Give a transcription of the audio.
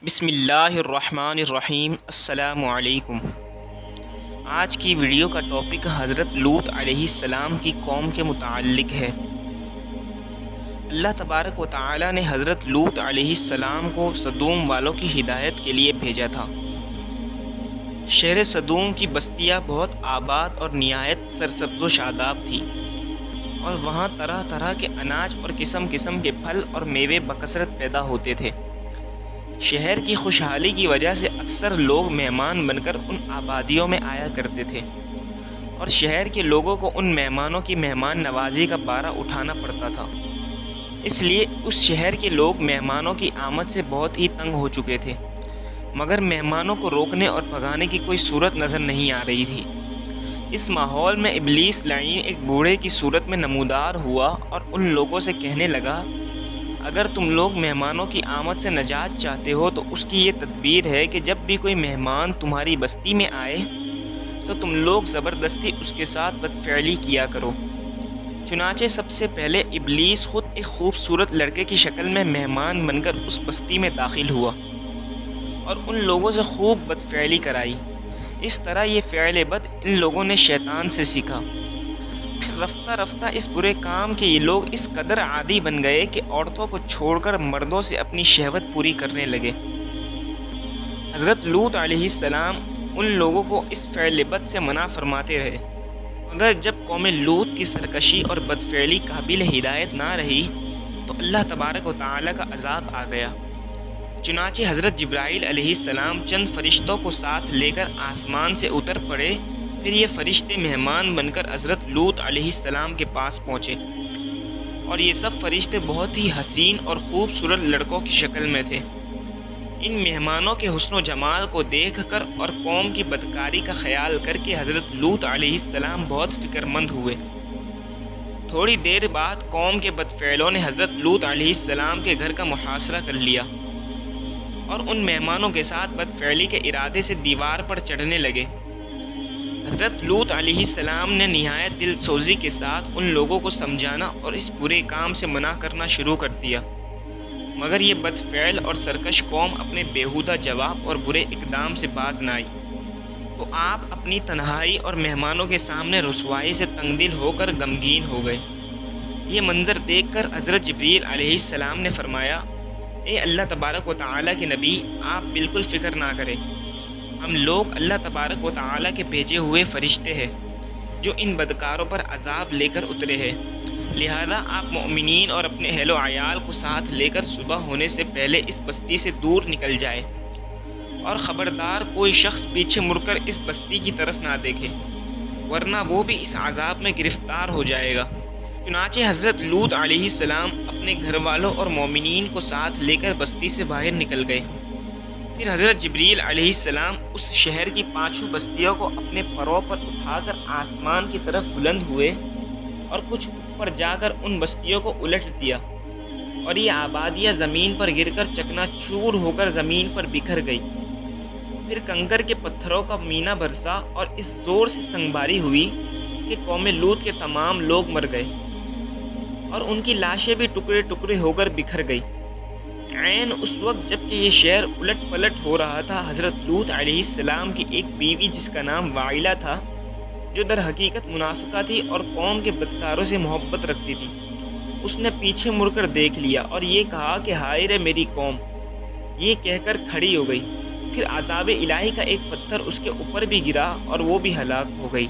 بسم اللہ الرحمن الرحیم۔ السلام علیکم۔ آج کی ویڈیو کا ٹاپک حضرت لوط علیہ السلام کی قوم کے متعلق ہے۔ اللہ تبارک و تعالی نے حضرت لوط علیہ السلام کو سدوم والوں کی ہدایت کے لیے بھیجا تھا۔ شہر سدوم کی بستیاں بہت آباد اور نہایت سرسبز و شاداب تھی، اور وہاں طرح طرح کے اناج اور قسم قسم کے پھل اور میوے بکثرت پیدا ہوتے تھے۔ شہر کی خوشحالی کی وجہ سے اکثر لوگ مہمان بن کر ان آبادیوں میں آیا کرتے تھے، اور شہر کے لوگوں کو ان مہمانوں کی مہمان نوازی کا بارہ اٹھانا پڑتا تھا۔ اس لیے اس شہر کے لوگ مہمانوں کی آمد سے بہت ہی تنگ ہو چکے تھے، مگر مہمانوں کو روکنے اور بھگانے کی کوئی صورت نظر نہیں آ رہی تھی۔ اس ماحول میں ابلیس لعین ایک بوڑھے کی صورت میں نمودار ہوا اور ان لوگوں سے کہنے لگا، اگر تم لوگ مہمانوں کی آمد سے نجات چاہتے ہو تو اس کی یہ تدبیر ہے کہ جب بھی کوئی مہمان تمہاری بستی میں آئے تو تم لوگ زبردستی اس کے ساتھ بدفعلی کیا کرو۔ چنانچہ سب سے پہلے ابلیس خود ایک خوبصورت لڑکے کی شکل میں مہمان بن کر اس بستی میں داخل ہوا اور ان لوگوں سے خوب بدفعلی کرائی۔ اس طرح یہ فعل بد ان لوگوں نے شیطان سے سیکھا۔ پھر رفتہ رفتہ اس برے کام کے یہ لوگ اس قدر عادی بن گئے کہ عورتوں کو چھوڑ کر مردوں سے اپنی شہوت پوری کرنے لگے۔ حضرت لوط علیہ السلام ان لوگوں کو اس فعل بد سے منع فرماتے رہے، مگر جب قوم لوط کی سرکشی اور بدفعلی قابل ہدایت نہ رہی تو اللہ تبارک و تعالی کا عذاب آ گیا۔ چنانچہ حضرت جبرائیل علیہ السلام چند فرشتوں کو ساتھ لے کر آسمان سے اتر پڑے۔ پھر یہ فرشتے مہمان بن کر حضرت لوط علیہ السلام کے پاس پہنچے، اور یہ سب فرشتے بہت ہی حسین اور خوبصورت لڑکوں کی شکل میں تھے۔ ان مہمانوں کے حسن و جمال کو دیکھ کر اور قوم کی بدکاری کا خیال کر کے حضرت لوط علیہ السلام بہت فکر مند ہوئے۔ تھوڑی دیر بعد قوم کے بدفعلوں نے حضرت لوط علیہ السلام کے گھر کا محاصرہ کر لیا اور ان مہمانوں کے ساتھ بدفعلی کے ارادے سے دیوار پر چڑھنے لگے۔ حضرت لوط علیہ السلام نے نہایت دل سوزی کے ساتھ ان لوگوں کو سمجھانا اور اس برے کام سے منع کرنا شروع کر دیا، مگر یہ بدفعل اور سرکش قوم اپنے بیہودہ جواب اور برے اقدام سے باز نہ آئی، تو آپ اپنی تنہائی اور مہمانوں کے سامنے رسوائی سے تنگ دل ہو کر غمگین ہو گئے۔ یہ منظر دیکھ کر حضرت جبریل علیہ السلام نے فرمایا، اے اللہ تبارک و تعالیٰ کے نبی، آپ بالکل فکر نہ کریں، ہم لوگ اللہ تبارک و تعالیٰ کے بھیجے ہوئے فرشتے ہیں جو ان بدکاروں پر عذاب لے کر اترے ہیں، لہذا آپ مومنین اور اپنے اہل و عیال کو ساتھ لے کر صبح ہونے سے پہلے اس بستی سے دور نکل جائے، اور خبردار کوئی شخص پیچھے مڑ کر اس بستی کی طرف نہ دیکھے، ورنہ وہ بھی اس عذاب میں گرفتار ہو جائے گا۔ چنانچہ حضرت لوط علیہ السلام اپنے گھر والوں اور مومنین کو ساتھ لے کر بستی سے باہر نکل گئے۔ پھر حضرت جبریل علیہ السلام اس شہر کی 5 بستیوں کو اپنے پروں پر اٹھا کر آسمان کی طرف بلند ہوئے اور کچھ اوپر جا کر ان بستیوں کو الٹ دیا، اور یہ آبادیاں زمین پر گر کر چکنا چور ہو کر زمین پر بکھر گئی۔ پھر کنکر کے پتھروں کا مینہ برسا اور اس زور سے سنگباری ہوئی کہ قوم لوط کے تمام لوگ مر گئے، اور ان کی لاشیں بھی ٹکڑے ٹکڑے ہو کر بکھر گئی۔ عین اس وقت جب کہ یہ شہر الٹ پلٹ ہو رہا تھا، حضرت لوط علیہ السلام کی ایک بیوی جس کا نام وائلہ تھا، جو در حقیقت منافقہ تھی اور قوم کے بدکاروں سے محبت رکھتی تھی، اس نے پیچھے مڑ کر دیکھ لیا اور یہ کہا کہ ہائے رے میری قوم، یہ کہہ کر کھڑی ہو گئی۔ پھر عذاب الہی کا ایک پتھر اس کے اوپر بھی گرا اور وہ بھی ہلاک ہو گئی۔